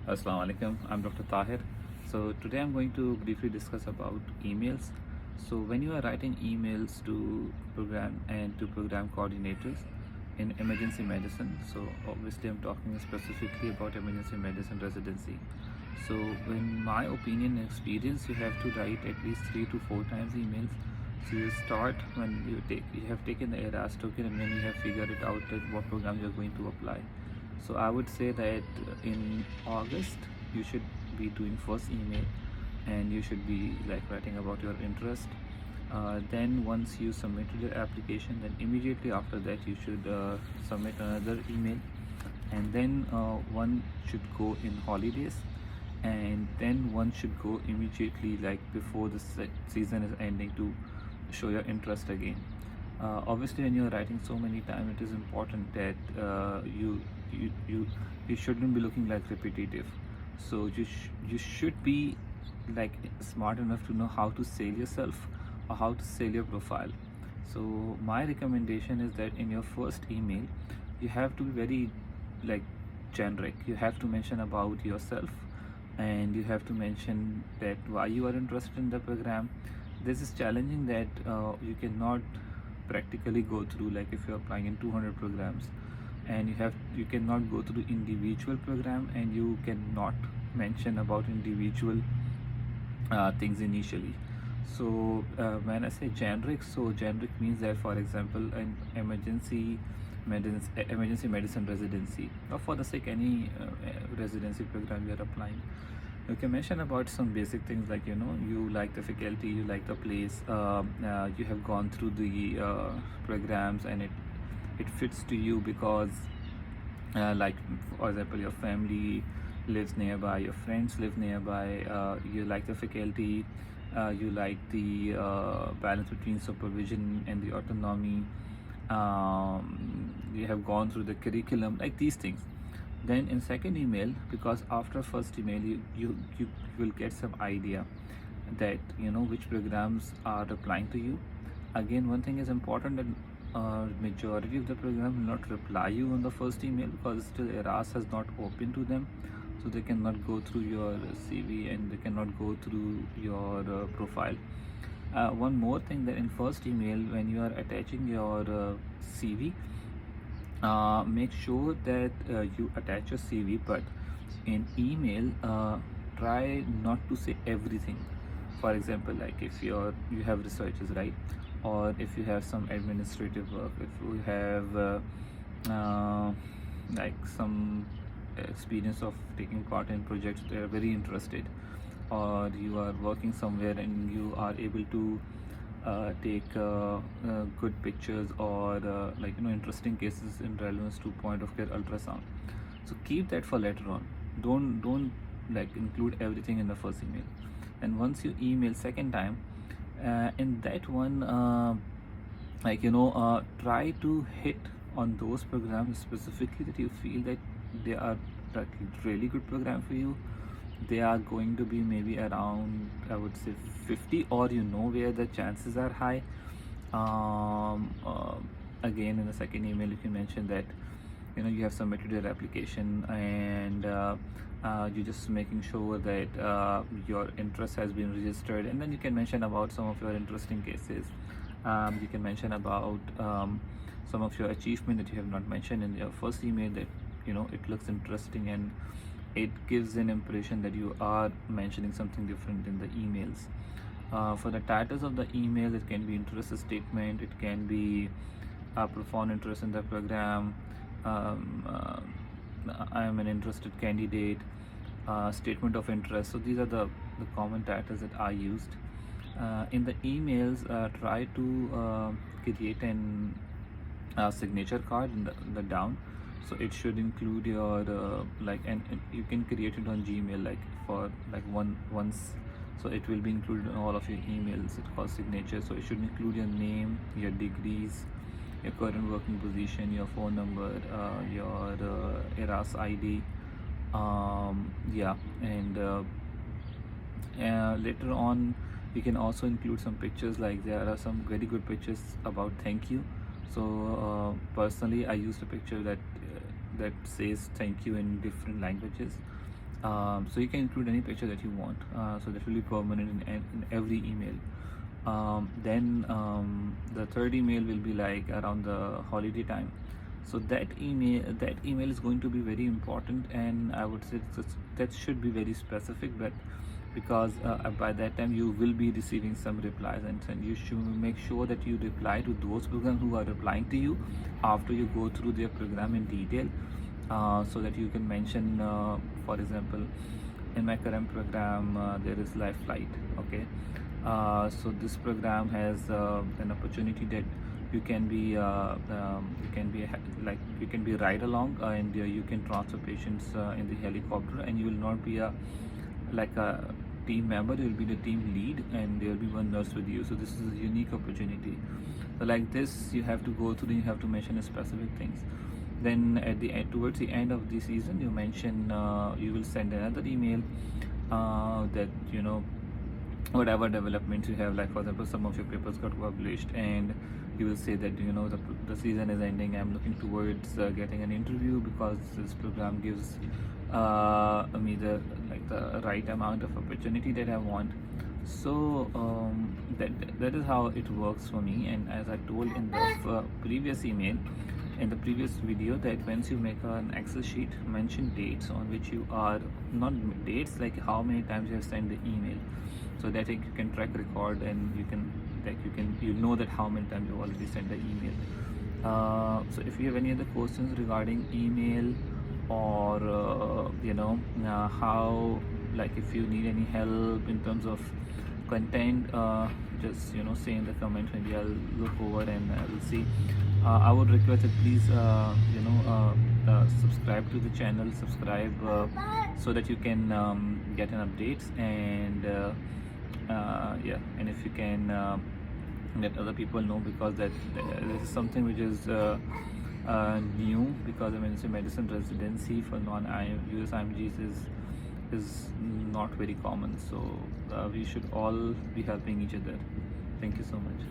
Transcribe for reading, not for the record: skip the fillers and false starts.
Assalamu alaikum. I'm Dr. Tahir. So today I'm going to briefly discuss about emails. So when you are writing emails to program coordinators in emergency medicine, so obviously I'm talking specifically about emergency medicine residency. So in my opinion and experience, you have to write at least 3 to 4 times emails. So you start when you have taken the ERAS token, and then you have figured it out that what program you're going to apply. So I would say that in August you should be doing first email, and you should be like writing about your interest. Then once you submitted your application, then immediately after that you should submit another email, and then one should go in holidays, and then one should go immediately like before the season is ending to show your interest again. Obviously when you're writing so many times, it is important that you shouldn't be looking like repetitive. So you should be like smart enough to know how to sell yourself or how to sell your profile. So my recommendation is that in your first email you have to be very like generic. You have to mention about yourself, and you have to mention that why you are interested in the program. This is challenging that you cannot practically go through, like if you're applying in 200 programs, and you cannot go through individual program, and you cannot mention about individual things initially. So when I say generic, so generic means that, for example, an emergency medicine residency, or for the sake any residency program you are applying, you can mention about some basic things like you like the faculty, you like the place, you have gone through the programs, and it fits to you because like for example your family lives nearby, your friends live nearby, you like the faculty, you like the balance between supervision and the autonomy, you have gone through the curriculum, like these things. Then in second email, because after first email you will get some idea that which programs are applying to you. Again, one thing is important, that majority of the program will not reply you on the first email because still ERAS has not opened to them, so they cannot go through your CV and they cannot go through your profile. One more thing, that in first email when you are attaching your CV, make sure that you attach your CV, but in email try not to say everything. For example, like if you have researches, right, or if you have some administrative work, if you have like some experience of taking part in projects, they are very interested, or you are working somewhere and you are able to take good pictures, or like interesting cases in relevance to point of care ultrasound. So keep that for later on. Don't like include everything in the first email. And once you email second time, in that one try to hit on those programs specifically that you feel that they are that really good program for you. They are going to be maybe around, I would say, 50, or where the chances are high. Again, in the second email you can mention that you have submitted your application, and you're just making sure that your interest has been registered, and then you can mention about some of your interesting cases. You can mention about some of your achievement that you have not mentioned in your first email, that it looks interesting, and it gives an impression that you are mentioning something different in the emails. For the titles of the email, it can be interest statement, it can be profound interest in the program, I am an interested candidate, statement of interest. So these are the common titles that I used. In the emails, try to create an signature card in the down. So it should include your and you can create it on Gmail, like for like once, so it will be included in all of your emails. It's called signature. So it should include your name, your degrees, your current working position, your phone number, your ERAS ID, yeah. And later on you can also include some pictures, like there are some very good pictures about thank you. So personally I used a picture that says thank you in different languages. So you can include any picture that you want, so that will be permanent in every email. Then the third email will be like around the holiday time. So that email is going to be very important, and I would say that should be very specific, but because by that time you will be receiving some replies, and you should make sure that you reply to those programs who are replying to you after you go through their program in detail, so that you can mention, for example, in my current program there is life flight. Okay, so this program has an opportunity that you can be ride along, and you can transfer patients in the helicopter, and you will not be a team member, you will be the team lead, and there will be one nurse with you. So this is a unique opportunity. So like this, you have to go through, you have to mention specific things. Then at the end, towards the end of the season, you mention, you will send another email that whatever developments you have, like for example some of your papers got published, and you will say that the season is ending, I'm looking towards getting an interview, because this program gives me the right amount of opportunity that I want. So that is how it works for me. And as I told in the previous email, in the previous video, that once you make an Excel sheet, mention dates on which you are, not dates like how many times you have sent the email, so that you can track record, and you know that how many times you already sent the email. So if you have any other questions regarding email, or how, like if you need any help in terms of content, just say in the comment, maybe I'll look over and I'll see. I would request that please subscribe to the channel, subscribe, so that you can get an updates, and yeah, and if you can let other people know, because this is something which is new, because emergency medicine residency for non-US IMGs is not very common. So we should all be helping each other. Thank you so much.